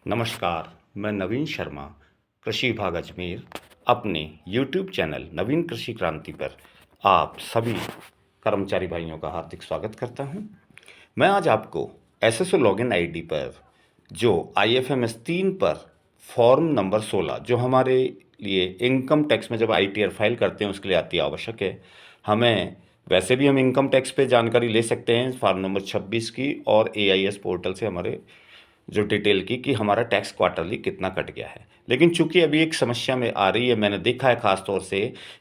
नमस्कार, मैं नवीन शर्मा, कृषि विभाग अजमेर, अपने यूट्यूब चैनल नवीन कृषि क्रांति पर आप सभी कर्मचारी भाइयों का हार्दिक स्वागत करता हूं। मैं आज आपको एसएसओ लॉगिन आईडी पर जो आईएफएमएस 3 पर फॉर्म नंबर 16 जो हमारे लिए इनकम टैक्स में जब आईटीआर फाइल करते हैं उसके लिए अति आवश्यक है। हमें वैसे भी हम इनकम टैक्स पे जानकारी ले सकते हैं फॉर्म नंबर 26 की और एआईएस पोर्टल से हमारे जो डिटेल की कि हमारा टैक्स क्वार्टरली कितना कट गया है। लेकिन चूंकि अभी एक समस्या में आ रही है, मैंने देखा है ख़ास तौर से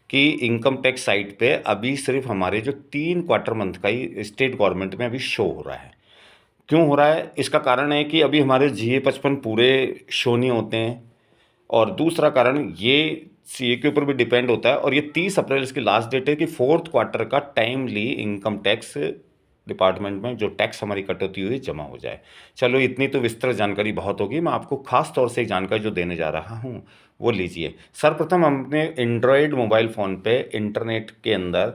कि इनकम टैक्स साइट पे अभी सिर्फ हमारे जो 3 क्वार्टर मंथ का ही स्टेट गवर्नमेंट में अभी शो हो रहा है। क्यों हो रहा है? इसका कारण है कि अभी हमारे जीए 55 पूरे शो नहीं होते हैं, और दूसरा कारण ये सीए के ऊपर भी डिपेंड होता है, और ये 30 अप्रैल इसकी लास्ट डेट है कि फोर्थ क्वार्टर का टाइमली इनकम टैक्स डिपार्टमेंट में जो टैक्स हमारी कटौती हुई जमा हो जाए। चलो, इतनी तो विस्तृत जानकारी बहुत होगी, मैं आपको खास तौर से एक जानकारी जो देने जा रहा हूँ वो लीजिए। सर्वप्रथम हम अपने एंड्रॉयड मोबाइल फ़ोन पे इंटरनेट के अंदर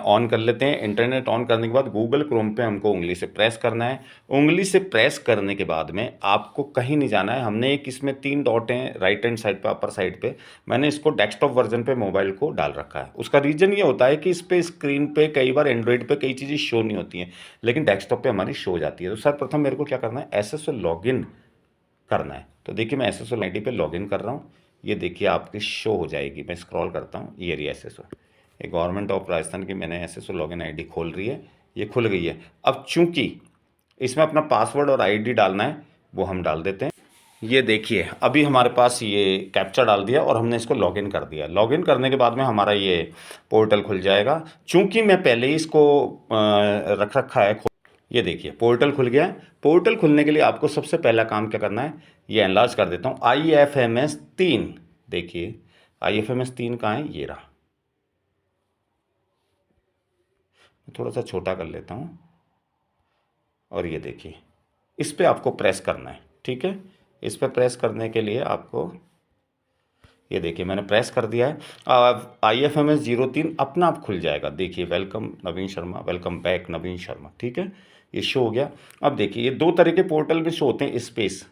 ऑन कर लेते हैं। इंटरनेट ऑन करने के बाद गूगल क्रोम पे हमको उंगली से प्रेस करना है। उंगली से प्रेस करने के बाद में आपको कहीं नहीं जाना है। हमने एक इसमें 3 डॉट हैं राइट हैंड साइड पे, अपर साइड पे। मैंने इसको डेस्कटॉप वर्जन पे मोबाइल को डाल रखा है। उसका रीज़न ये होता है कि इस पे स्क्रीन पे कई बार एंड्रॉयड पे कई चीज़ें शो नहीं होती हैं, लेकिन डेस्कटॉप पे हमारी शो हो जाती है। तो सर्वप्रथम मेरे को क्या करना है, एसएसओ लॉगिन करना है। तो देखिए, मैं एसएसओ आईडी पे लॉगिन कर रहा हूँ। ये देखिए आपकी शो हो जाएगी। मैं स्क्रॉल करता हूँ, ये रही एसएसओ, ये गवर्नमेंट ऑफ राजस्थान की मैंने एसएसओ लॉगिन आईडी खोल रही है, ये खुल गई है। अब चूंकि इसमें अपना पासवर्ड और आईडी डालना है, वो हम डाल देते हैं। ये देखिए, अभी हमारे पास ये कैप्चा डाल दिया और हमने इसको लॉगिन कर दिया। लॉगिन करने के बाद में हमारा ये पोर्टल खुल जाएगा। चूंकि मैं पहले ही इसको रख रखा है, ये देखिए पोर्टल खुल गया। पोर्टल खुलने के लिए आपको सबसे पहला काम क्या करना है, ये एनलार्ज कर देता हूँ, आईएफएमएस 3। देखिए आईएफएमएस 3 कहाँ है, ये रहा। थोड़ा सा छोटा कर लेता हूँ, और ये देखिए इस पे आपको प्रेस करना है। ठीक है, इस पे प्रेस करने के लिए आपको, ये देखिए मैंने प्रेस कर दिया है। आईएफएमएस 03 अपना आप खुल जाएगा। देखिए, वेलकम नवीन शर्मा, वेलकम बैक नवीन शर्मा। ठीक है, ये शो हो गया। अब देखिए, ये 2 तरह के पोर्टल में शो होते हैं, स्पेस,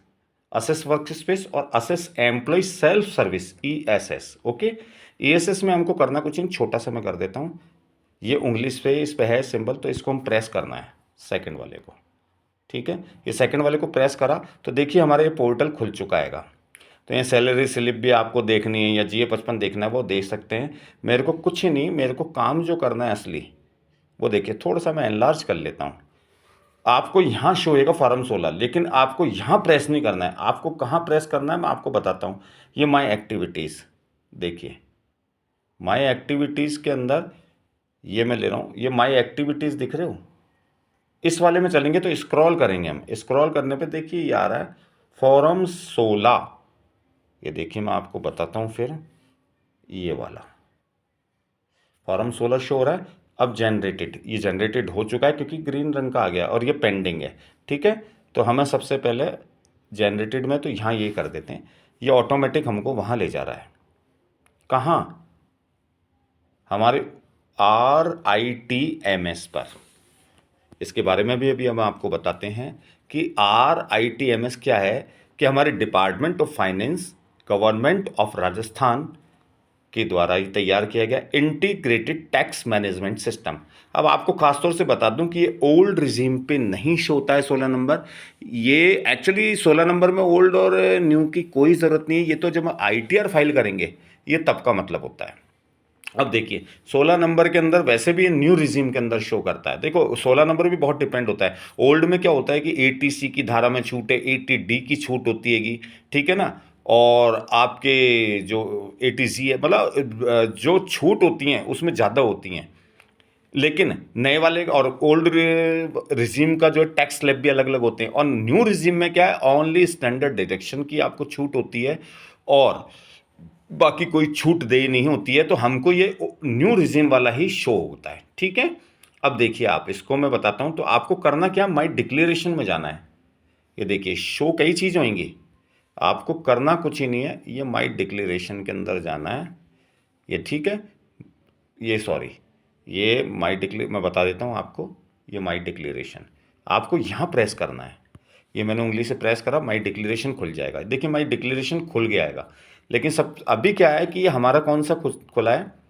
असेस वर्क स्पेस और access employ self service, ESS. Okay, ESS में हमको करना कुछ नहीं, छोटा सा मैं कर देता हूँ। ये उंगली इस पे है सिंबल, तो इसको हम प्रेस करना है, सेकंड वाले को। ठीक है, ये सेकंड वाले को प्रेस करा तो देखिए हमारा ये पोर्टल खुल चुका हैगा। तो ये सैलरी स्लिप भी आपको देखनी है या जीए 55 देखना है, वो देख सकते हैं। मेरे को कुछ ही नहीं, मेरे को काम जो करना है असली, वो देखिए थोड़ा सा मैं एनलार्ज कर लेता हूँ। आपको यहाँ शो होएगा फॉर्म 16, लेकिन आपको यहाँ प्रेस नहीं करना है। आपको कहाँ प्रेस करना है मैं आपको बताता हूँ। ये माई एक्टिविटीज़, देखिए माई एक्टिविटीज़ के अंदर ये मैं ले रहा हूँ, ये माई एक्टिविटीज़ दिख रहे हो, इस वाले में चलेंगे तो स्क्रॉल करेंगे हम। स्क्रॉल करने पे देखिए ये आ रहा है फॉर्म 16। ये देखिए मैं आपको बताता हूँ फिर, ये वाला फॉर्म 16 शो हो रहा है। अब जनरेटेड, ये जनरेटेड हो चुका है क्योंकि ग्रीन रंग का आ गया, और ये पेंडिंग है। ठीक है, तो हमें सबसे पहले जनरेटेड में तो यहाँ ये कर देते हैं, ये ऑटोमेटिक हमको वहाँ ले जा रहा है। कहाँ? हमारे RITMS पर। इसके बारे में भी अभी हम आपको बताते हैं कि RITMS क्या है, कि हमारे department of finance, government of Rajasthan के द्वारा ये तैयार किया गया इंटीग्रेटेड टैक्स मैनेजमेंट सिस्टम। अब आपको खासतौर से बता दूं कि ये ओल्ड रिजीम पे नहीं शो होता है 16 नंबर। ये एक्चुअली 16 नंबर में ओल्ड और न्यू की कोई ज़रूरत नहीं है। ये तो जब हम आईटीआर फाइल करेंगे ये तब का मतलब होता है। अब देखिए 16 नंबर के अंदर वैसे भी ये न्यू रिजीम के अंदर शो करता है। देखो 16 नंबर भी बहुत डिपेंड होता है। ओल्ड में क्या होता है कि एटीसी की धारा में छूट है, 80D की छूट होती हैगी, ठीक है ना, और आपके जो एटीसी है, मतलब जो छूट होती हैं उसमें ज़्यादा होती हैं। लेकिन नए वाले और ओल्ड रिजीम का जो टैक्स स्लैब भी अलग अलग होते हैं, और न्यू रिजीम में क्या है, ओनली स्टैंडर्ड डिडक्शन की आपको छूट होती है, और बाकी कोई छूट दे नहीं होती है। तो हमको ये न्यू रिजीम वाला ही शो होता है। ठीक है, अब देखिए आप, इसको मैं बताता हूँ। तो आपको करना क्या, माई डिक्लेरेशन में जाना है। ये देखिए शो कई चीज़ होंगी, आपको करना कुछ ही नहीं है, ये माई डिक्लेरेशन के अंदर जाना है। ये ठीक है, ये सॉरी, ये माई डिक्लेर मैं बता देता हूँ आपको, ये माई डिक्लेरेशन आपको यहाँ प्रेस करना है। ये मैंने उंगली से प्रेस करा, माई डिक्लेरेशन खुल जाएगा। देखिए माई डिक्लेरेशन खुल गया है, लेकिन सब अभी क्या है कि ये हमारा कौन सा खुला है,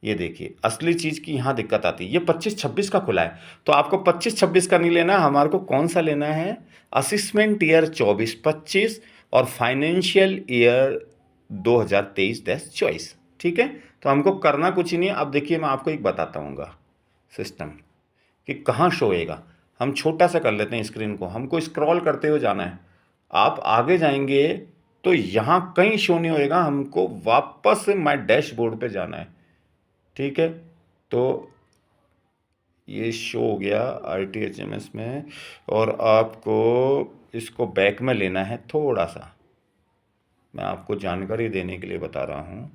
ये देखिए असली चीज़ की यहाँ दिक्कत आती है। ये 25-26 का खुला है, तो आपको 25-26 का नहीं लेना, हमारे को कौन सा लेना है, असेसमेंट ईयर 24-25 और फाइनेंशियल ईयर 2023-24। ठीक है, तो हमको करना कुछ ही नहीं है। अब देखिए मैं आपको एक बताता हूँ सिस्टम कि कहाँ शो होएगा। हम छोटा सा कर लेते हैं स्क्रीन को, हमको स्क्रॉल करते हुए जाना है। आप आगे जाएंगे तो यहाँ कहीं शो नहीं होएगा, हमको वापस माय डैशबोर्ड पे जाना है। ठीक है, तो ये शो हो गया RTHMS में, और आपको इसको बैक में लेना है थोड़ा सा। मैं आपको जानकारी देने के लिए बता रहा हूँ,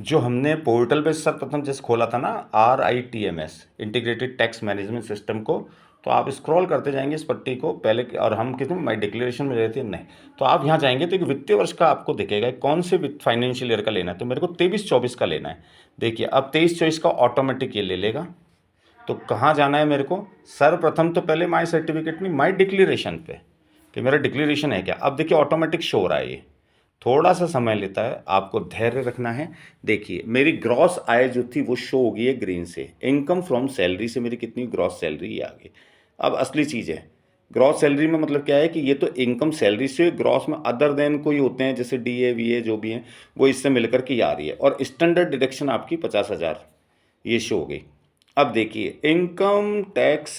जो हमने पोर्टल पे सर्वप्रथम जैसे खोला था ना, RITMS integrated tax management system को, तो आप स्क्रॉल करते जाएंगे इस पट्टी को पहले, और हम कितने माई डिक्लेरेशन में रहते हैं नहीं, तो आप यहाँ जाएंगे तो एक वित्तीय वर्ष का आपको दिखेगा कौन से फाइनेंशियल ईयर का लेना है। तो मेरे को 23-24 का लेना है। देखिए अब 23-24 का ऑटोमेटिक ये ले लेगा। तो कहाँ जाना है मेरे को, सर्वप्रथम तो पहले माई सर्टिफिकेट में माई डिक्लेरेशन पे कि मेरा डिक्लेरेशन है क्या। अब देखिए ऑटोमेटिक शो हो रहा है, ये थोड़ा सा समय लेता है, आपको धैर्य रखना है। देखिए मेरी ग्रॉस आय जो थी वो शो हो गई है ग्रीन से, इनकम फ्रॉम सैलरी से मेरी कितनी ग्रॉस सैलरी आ गई। अब असली चीज़ है, ग्रॉस सैलरी में मतलब क्या है कि ये तो इनकम सैलरी से, ग्रॉस में अदर देन कोई होते हैं जैसे DA VA जो भी हैं वो इससे मिलकर के आ रही है, और स्टैंडर्ड डिडक्शन आपकी 50,000 ये शो हो गई। अब देखिए इनकम टैक्स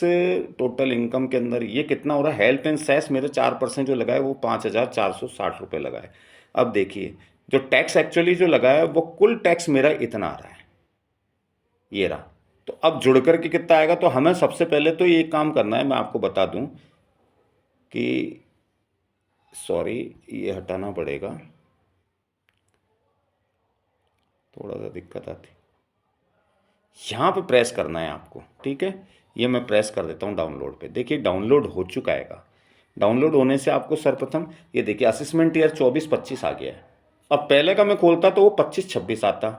टोटल इनकम के अंदर ये कितना हो रहा है, हेल्थ एंड सेस मेरे 4% जो लगा है वो 5,460 रुपये लगा है। अब देखिए जो टैक्स एक्चुअली जो लगा है वो कुल टैक्स मेरा इतना आ रहा है, ये रहा। तो अब जुड़ करके कितना आएगा, तो हमें सबसे पहले तो ये काम करना है, मैं आपको बता दूं कि सॉरी ये हटाना पड़ेगा, थोड़ा सा दिक्कत आती, यहाँ पे प्रेस करना है आपको। ठीक है, ये मैं प्रेस कर देता हूँ डाउनलोड पे। देखिए डाउनलोड हो चुका है। डाउनलोड होने से आपको सर्वप्रथम ये देखिए असेसमेंट ईयर 24-25 आ गया है। अब पहले का मैं खोलता तो वो 25-26 आता,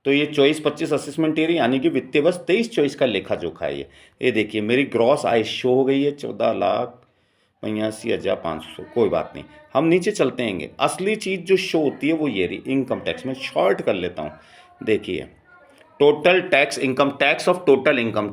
तो ये 24-25 असेसमेंट ईयर यानी कि वित्तीय वर्ष 23-24 का लेखा जोखा है ये देखिए मेरी ग्रॉस आय शो हो गई है 14,82,500। कोई बात नहीं, हम नीचे चलते हैं। असली चीज़ जो शो होती है वो ये रही, इनकम टैक्स में शॉर्ट कर लेता हूँ। देखिए total tax income, tax of total income,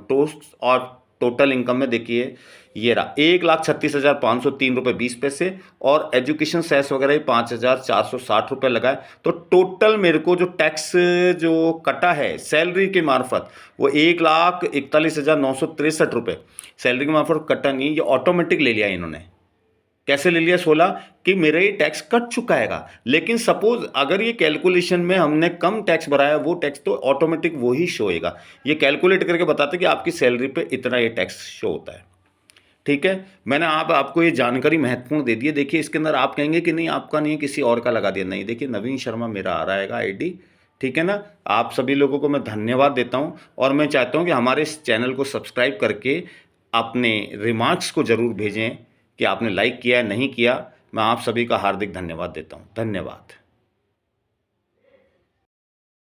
और टोटल इनकम में देखिए ये रहा 1,36,503 रुपये 20 पैसे, और एजुकेशन सेस वगैरह 5,460 रुपये लगा है। तो टोटल मेरे को जो टैक्स जो कटा है सैलरी के मार्फत वो 1,41,963 रुपये सैलरी के मार्फत कटा नहीं, ये ऑटोमेटिक ले लिया इन्होंने। कैसे ले लिया 16 कि मेरा ये टैक्स कट चुका है। लेकिन सपोज अगर ये कैलकुलेशन में हमने कम टैक्स भराया, वो टैक्स तो ऑटोमेटिक वो ही शो होगा, ये कैलकुलेट करके बताते कि आपकी सैलरी पे इतना ये टैक्स शो होता है। ठीक है, मैंने आपको ये जानकारी महत्वपूर्ण दे दी है। देखिए इसके अंदर आप कहेंगे कि नहीं आपका नहीं है, किसी और का लगा दिया, नहीं, देखिए नवीन शर्मा मेरा आ रहेगा ID। ठीक है ना, आप सभी लोगों को मैं धन्यवाद देता हूं, और मैं चाहता हूं कि हमारे इस चैनल को सब्सक्राइब करके अपने रिमार्क्स को ज़रूर भेजें कि आपने लाइक किया नहीं किया। मैं आप सभी का हार्दिक धन्यवाद देता हूँ। धन्यवाद।